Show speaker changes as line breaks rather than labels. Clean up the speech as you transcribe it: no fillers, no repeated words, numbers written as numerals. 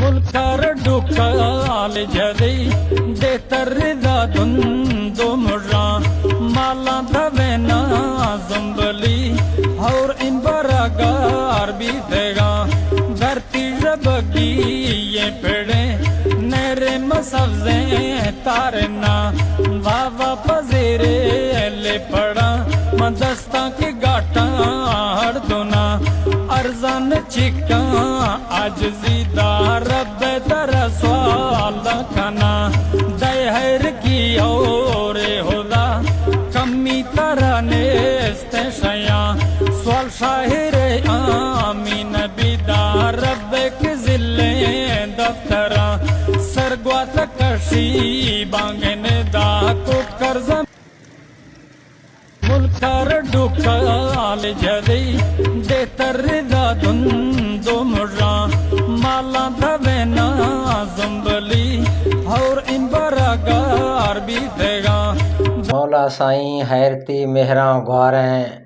मुल्कर डुकाल जदी दे तरदा दुंदो मुर्रा माला दवेना जुम्बली और इन बरागार भी देगा धरती रबगी ये पेड़े नेरे मसब्जे तारना वावा पजेरे ले पड़ा मदस्ता के गाटा हर दोना अरजान चिका आज जीदा रब तेरा सवाल खाना दहर की और होदा कमी तरह नेस्ते शया सवाल शाहिर आमीन बिदा रब के जिले दफ्तरा सरगवात कशी बांगने दा को कर्ज मुल्कर डुकाल जदी दे तरदा दुंदो मुर्रा माला दवेना जुम्बली और इन बरागार भी देगा।
मौला साईं हैरती मेहरां ग्वारें